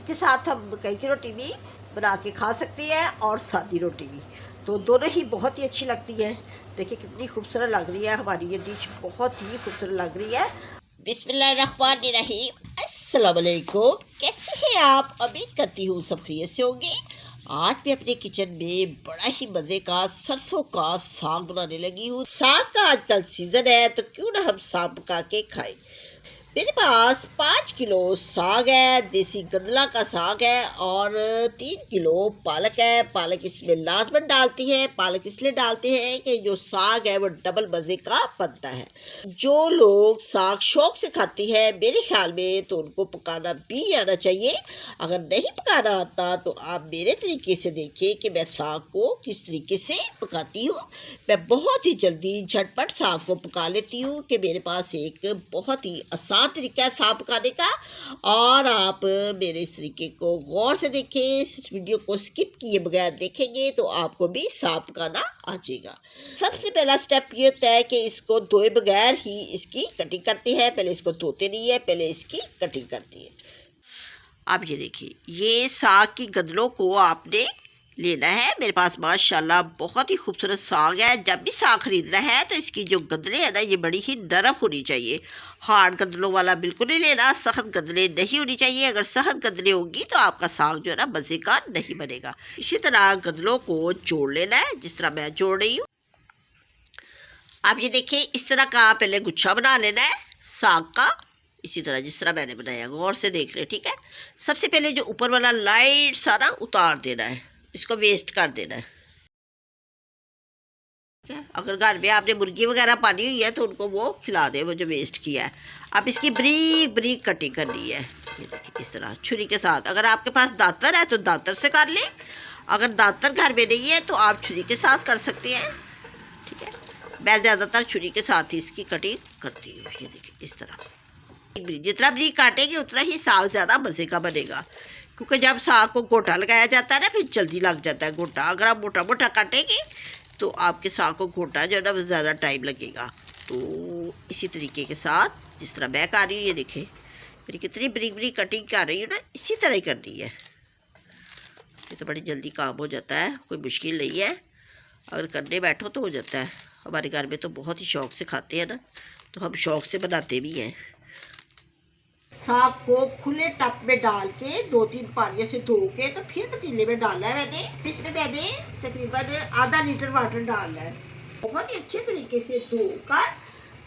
इसके साथ हम मकई की रोटी भी बना के खा सकते हैं और सादी रोटी भी, तो दोनों ही बहुत ही अच्छी लगती है। देखिए कितनी खूबसूरत लग रही है हमारी ये डिश, बहुत ही खूबसूरत लग रही है। बिस्मिल्लाहिर्रहमानिर्रहीम, अस्सलाम वालेकुम। कैसे हैं आप? उम्मीद करती हूँ सब खैरियत से होंगे। आज मैं अपने किचन में बड़ा ही मज़े का सरसों का साग बनाने लगी हूँ। साग का आजकल सीज़न है, तो क्यों ना हम साग पका के खाएं। मेरे पास 5 किलो साग है, देसी गंदला का साग है, और 3 किलो पालक है। पालक इसमें लाजमन डालती है। पालक इसलिए डालते हैं कि जो साग है वो डबल मज़े का बनता है। जो लोग साग शौक से खाते हैं, मेरे ख्याल में तो उनको पकाना भी आना चाहिए। अगर नहीं पकाना आता तो आप मेरे तरीके से देखिए कि मैं साग को किस तरीके से पकाती हूँ। मैं बहुत ही जल्दी झटपट साग को पका लेती हूँ कि मेरे पास एक बहुत ही आसान तरीका है साग पकाने का, और आप मेरे इस तरीके को गौर से देखें। इस वीडियो को स्किप किए बगैर देखेंगे तो आपको भी साग पकाना आ जाएगा। सबसे पहला स्टेप ये होता है कि इसको धोए बगैर ही इसकी कटिंग करते हैं। पहले इसको धोते नहीं है, पहले इसकी कटिंग करती है। अब ये देखिए, ये साग की गदलों को आपने लेना है। मेरे पास माशाल्लाह बहुत ही खूबसूरत साग है। जब भी साग खरीदना है तो इसकी जो गदले हैं ना, ये बड़ी ही नरम होनी चाहिए। हार्ड गदलों वाला बिल्कुल नहीं लेना, सख्त गदले नहीं होनी चाहिए। अगर सख्त गदले होंगी तो आपका साग जो है ना मज़े का नहीं बनेगा। इसी तरह गदलों को जोड़ लेना है, जिस तरह मैं जोड़ रही हूँ। आप ये देखिए, इस तरह का पहले गुच्छा बना लेना है साग का, इसी तरह जिस तरह मैंने बनाया। गौर से देख रहे, ठीक है। सबसे पहले जो ऊपर वाला लाइट सारा उतार देना है, इसको वेस्ट कर देना है। अगर घर में आपने मुर्गी वगैरह पानी हुई है तो उनको वो खिला दे, वो जो वेस्ट किया है। अब इसकी ब्रीक ब्रीक कटिंग करनी है, ये देखिए इस तरह छुरी के साथ। अगर आपके पास दातर है तो दातर से कर लें, अगर दातर घर में नहीं है तो आप छुरी के साथ कर सकते हैं, ठीक है। मैं ज़्यादातर छुरी के साथ ही इसकी कटिंग करती हूँ। ये देखिए इस तरह, जितना ब्रीक काटेंगे उतना ही साग ज़्यादा मज़े का बनेगा, क्योंकि जब साग को गोटा लगाया जाता है ना, फिर जल्दी लग जाता है गोटा। अगर आप मोटा मोटा काटेंगे तो आपके साग को घोटा जो है ना वो ज़्यादा टाइम लगेगा। तो इसी तरीके के साथ जिस तरह मैं कर रही हूँ, ये देखें मेरी कितनी ब्रीक ब्रीक कटिंग कर रही हूँ ना, इसी तरह ही करनी है। ये तो बड़ी जल्दी काम हो जाता है, कोई मुश्किल नहीं है। अगर करने बैठो तो हो जाता है। हमारे घर में तो बहुत ही शौक़ से खाते हैं ना, तो हम शौक़ से बनाते भी हैं। साग को खुले टप में डाल के 2-3 पानियों से धो के तो फिर पतीले में डालना है मैंने। इसमें मैंने तकरीबन आधा लीटर वाटर डालना है, बहुत ही अच्छे तरीके से धोकर,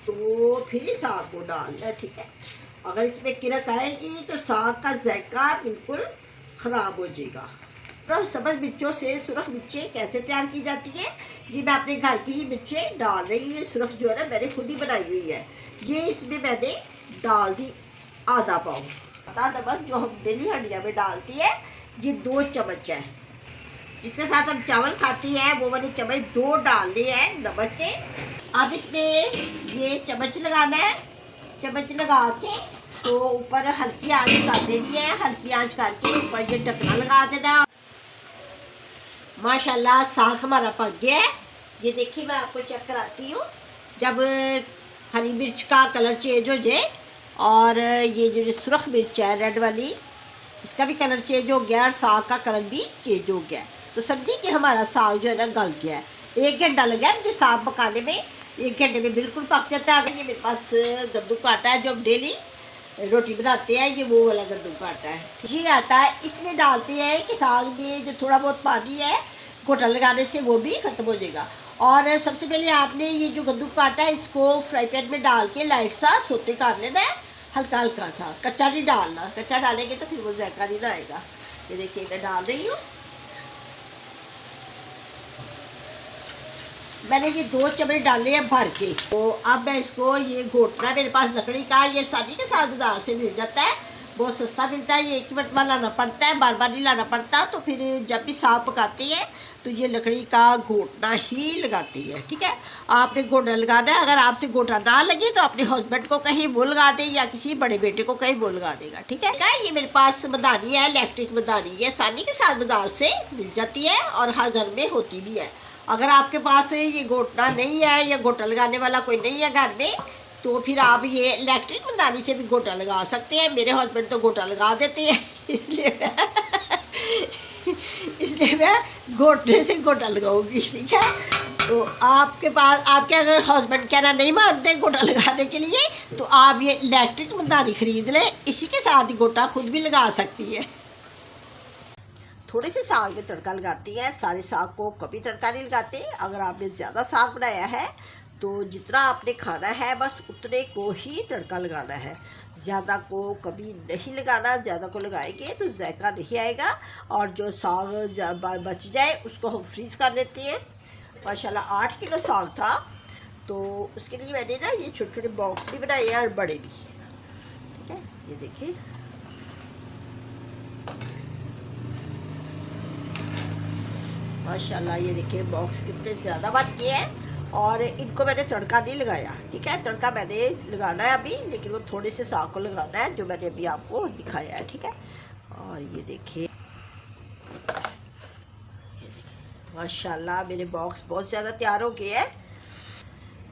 तो फिर ही साग को डालना है, ठीक है। अगर इसमें किरक आएगी तो साग का जायका बिल्कुल ख़राब हो जाएगा। तो सब्ज़ मिर्चों से सुरख मिर्चें कैसे तैयार की जाती है, ये मैं अपने घर की ही मिर्चें डाल रही हूँ। सुरख जो है ना मैंने खुद ही बनाई हुई है। ये इसमें मैंने डाल दी आधा पाव। आधा नमक जो हम डेली हंडिया में डालती है, ये 2 चम्मच है। जिसके साथ हम चावल खाते हैं वो वाले चम्मच 2 डालने हैं नमक के। अब इसमें ये चम्मच लगाना है, चम्मच लगा के तो ऊपर हल्की आंच कर देनी है। हल्की आंच करके ऊपर ये ढक्कना लगा देना। माशाल्लाह साग हमारा पक गया है। ये देखिए मैं आपको चेक कराती हूँ। जब हरी मिर्च का कलर चेंज हो जाए और ये जो सुरख मिर्च है रेड वाली, इसका भी कलर चेंज हो गया और साग का कलर भी चेंज हो गया, तो समझिए कि हमारा साग जो है ना गल गया है। 1 घंटा लगा मुझे साग पकाने में, 1 घंटे में बिल्कुल पक जाता है। ये मेरे पास कद्दू का आटा है जो हम डेली रोटी बनाते हैं, ये वो वाला कद्दू का आटा है। ये आटा है इसमें डालते हैं कि साग में जो थोड़ा बहुत पानी है घोटा लगाने से वो भी ख़त्म हो जाएगा। और सबसे पहले आपने ये जो कद्दू का आटा है इसको फ्राई पैन में डाल के लाइट सा सोते कर लेना है, हल्का हल्का सा, कच्चा नहीं डालना। कच्चा डालेंगे तो फिर वो जायका नहीं आएगा। ये देखिए मैं डाल रही हूँ। मैंने ये 2 चम्मच डाले हैं भर के। तो अब मैं इसको ये घोटना, मेरे पास लकड़ी का ये आसानी के साथ बाजार से मिल जाता है, बहुत सस्ता मिलता है। ये 1 मिनट में लाना पड़ता है, बार बार नहीं लाना पड़ता। तो फिर जब भी साग पकाते हैं तो ये लकड़ी का घोटना ही लगाती है, ठीक है। आपने घोटा लगाना है। अगर आपसे घोटा ना लगे तो अपने हस्बैंड को कहीं वो लगा दे या किसी बड़े बेटे को कहीं वो लगा देगा, ठीक है। ये मेरे पास मदानी है, इलेक्ट्रिक मदानी है, आसानी के साथ बाजार से मिल जाती है और हर घर में होती भी है। अगर आपके पास ये घोटना नहीं है या घोटा लगाने वाला कोई नहीं है घर में, तो फिर आप ये इलेक्ट्रिक मदानी से भी घोटा लगा सकते हैं। मेरे हस्बैंड तो घोटा लगा देते हैं इसलिए मैं मैं घोटने से घोटा लगाऊंगी, ठीक है। तो आपके पास आपके अगर हस्बैंड कहना नहीं मानते गोटा लगाने के लिए, तो आप ये इलेक्ट्रिक मदानी ख़रीद लें, इसी के साथ ही गोटा खुद भी लगा सकती है। थोड़े से साग में तड़का लगाती है, सारे साग को कभी तड़का नहीं लगाते। अगर आपने ज़्यादा साग बनाया है तो जितना आपने खाना है बस उतने को ही तड़का लगाना है, ज़्यादा को कभी नहीं लगाना। ज़्यादा को लगाएंगे तो जायका नहीं आएगा, और जो साग बच जाए उसको हम फ्रीज़ कर लेते हैं। माशाल्लाह 8 किलो साग था, तो उसके लिए मैंने ना ये छोटे छोटे बॉक्स भी बनाए हैं और बड़े भी, ठीक है। ये देखिए माशाल्लाह, ये देखिए बॉक्स कितने ज़्यादा बन गए हैं। और इनको मैंने तड़का नहीं लगाया, ठीक है। तड़का मैंने लगाना है अभी, लेकिन वो थोड़े से साग को लगाना है जो मैंने अभी आपको दिखाया है, ठीक है। और ये देखिए माशाल्लाह मेरे बॉक्स बहुत ज़्यादा तैयार हो गए हैं।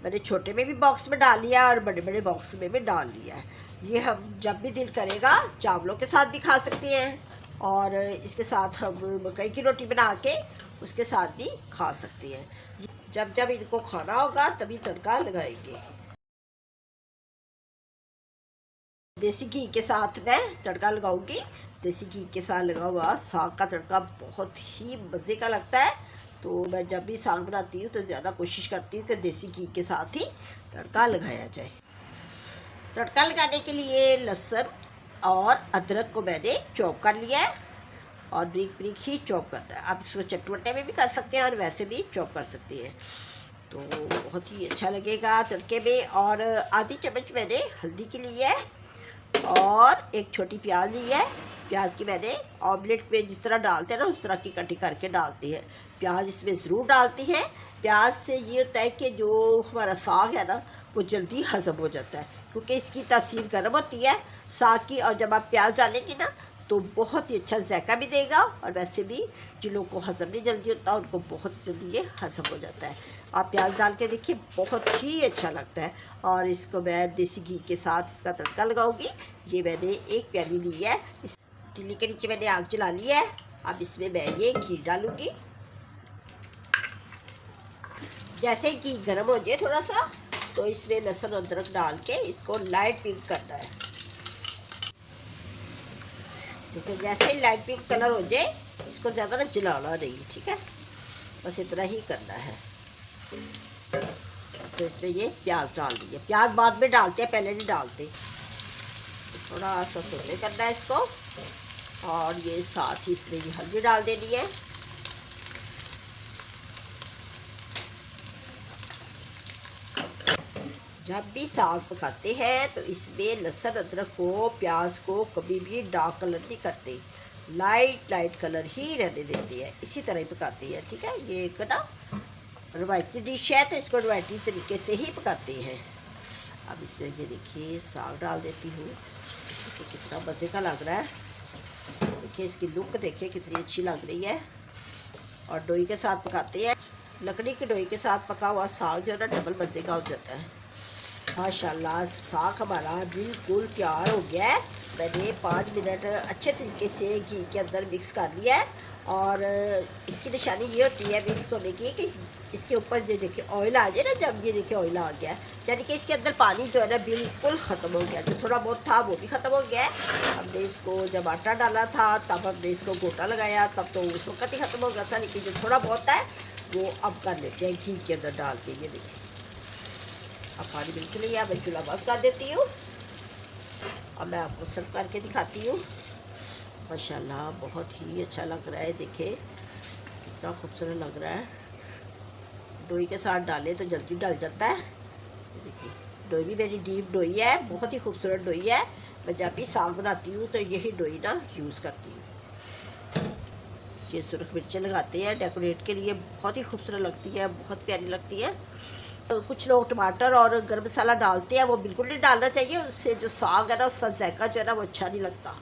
मैंने छोटे में भी बॉक्स में डाल लिया और बड़े बड़े बॉक्स में भी डाल लिया है। ये हम जब भी दिल करेगा चावलों के साथ भी खा सकते हैं, और इसके साथ हम मकई की रोटी बना के उसके साथ भी खा सकते हैं। जब जब इनको खाना होगा तभी तड़का लगाएंगे। देसी घी के साथ मैं तड़का लगाऊंगी। देसी घी के साथ लगा हुआ साग का तड़का बहुत ही मज़े का लगता है। तो मैं जब भी साग बनाती हूँ तो ज़्यादा कोशिश करती हूँ कि देसी घी के साथ ही तड़का लगाया जाए। तड़का लगाने के लिए लहसुन और अदरक को मैंने चॉप कर लिया है, और ब्रीक ब्रीक ही चॉप करना है। आप इसको चटवटे में भी कर सकते हैं और वैसे भी चॉप कर सकते हैं, तो बहुत ही अच्छा लगेगा तड़के में। और आधी चम्मच मैंने हल्दी की ली है, और एक छोटी प्याज ली है। प्याज की मैंने ऑमलेट में जिस तरह डालते हैं ना उस तरह की कटिंग करके डालती है। प्याज इसमें ज़रूर डालती है। प्याज से ये होता है कि जो हमारा साग है ना वो जल्दी हज़म हो जाता है, क्योंकि इसकी तासीर गर्म होती है साग की। और जब आप प्याज डालेंगे ना तो बहुत ही अच्छा जायका भी देगा, और वैसे भी जिन लोगों को हज़म नहीं जल्दी होता उनको बहुत जल्दी ये हज़म हो जाता है। आप प्याज डाल के देखिए बहुत ही अच्छा लगता है। और इसको मैं देसी घी के साथ इसका तड़का लगाऊंगी। ये मैंने एक प्याली ली है, इस तिल्ली के नीचे मैंने आग जला ली है। अब इसमें मैं ये घी डालूंगी। जैसे घी गर्म हो जाए थोड़ा सा, तो इसमें लहसुन अदरक डाल के इसको लाइट पिंक करना है। देखिए जैसे ही लाइट पिंक कलर हो जाए, इसको ज़्यादा ना जलाना नहीं, ठीक है, बस इतना ही करना है। तो इसमें ये प्याज डाल दिए। प्याज बाद में डालते हैं, पहले नहीं डालते। थोड़ा सा सोते करना है इसको, और ये साथ ही इसमें ये हल्दी डाल देनी है। जब भी साग पकाते हैं तो इसमें लहसुन अदरक को प्याज को कभी भी डार्क कलर नहीं करते, लाइट कलर ही रहने देते हैं, इसी तरह ही पकाते हैं, ठीक है। ये एक ना रवायती डिश है, तो इसको रवायती तरीके से ही पकाते हैं। अब इसमें ये देखिए साग डाल देती हूँ। तो कितना मज़े का लग रहा है, देखिए इसकी लुक देखिए कितनी अच्छी लग रही है। और डोई के साथ पकाते हैं। लकड़ी की डोई के साथ पका हुआ साग जो है ना डबल मज़े का हो जाता है। माशाल्लाह साग हमारा बिल्कुल तैयार हो गया है। मैंने 5 मिनट अच्छे तरीके से घी के अंदर मिक्स कर लिया है। और इसकी निशानी ये होती है मिक्स होने की कि इसके ऊपर ये देखिए ऑयल आ जाए ना, जब ये देखिए ऑयल आ गया यानी कि इसके अंदर पानी जो है ना बिल्कुल ख़त्म हो गया। जो थोड़ा बहुत था वो भी ख़त्म हो गया है। हमने इसको जब आटा डाला था तब हमने इसको गोटा लगाया, तब तो उस वक्त ही ख़त्म हो गया था, लेकिन जो थोड़ा बहुत है वो अब कर लेते हैं घी के अंदर डाल के। ये देखिए अब पानी बिल्कुल नहीं है, मैं चूल्हा बंद कर देती हूँ। अब मैं आपको सर्व करके दिखाती हूँ। माशाल्लाह बहुत ही अच्छा लग रहा है, देखिए कितना खूबसूरत लग रहा है। डोई के साथ डाले तो जल्दी डल जाता है। देखिए डोई भी मेरी डीप डोई है, बहुत ही खूबसूरत डोई है। मैं जब भी साग बनाती हूँ तो यही डोई ना यूज़ करती हूँ। ये सुरख मिर्चें लगाते हैं डेकोरेट के लिए, बहुत ही खूबसूरत लगती है, बहुत प्यारी लगती है। तो कुछ लोग टमाटर और गर्म मसाला डालते हैं, वो बिल्कुल नहीं डालना चाहिए, उससे जो साग है ना उसका जायका जो है ना वो अच्छा नहीं लगता।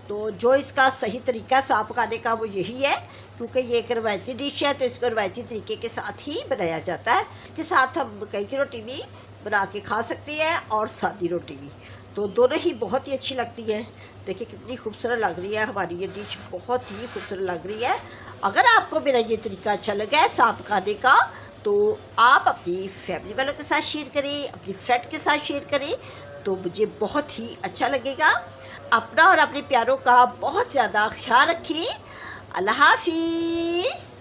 तो जो इसका सही तरीका साग पकाने का वो यही है, क्योंकि ये एक रवायती डिश है तो इसको रवायती तरीके के साथ ही बनाया जाता है। इसके साथ हम मकई की रोटी भी बना के खा सकते हैं और सादी रोटी भी, तो दोनों ही बहुत ही अच्छी लगती है। देखिए कितनी खूबसूरत लग रही है हमारी ये डिश, बहुत ही खूबसूरत लग रही है। अगर आपको मेरा ये तरीका अच्छा लगा है सांप खाने का तो आप अपनी फैमिली वालों के साथ शेयर करें, अपनी फ्रेंड के साथ शेयर करें, तो मुझे बहुत ही अच्छा लगेगा। अपना और अपने प्यारों का बहुत ज़्यादा ख्याल रखें। अल्लाह हाफिज़।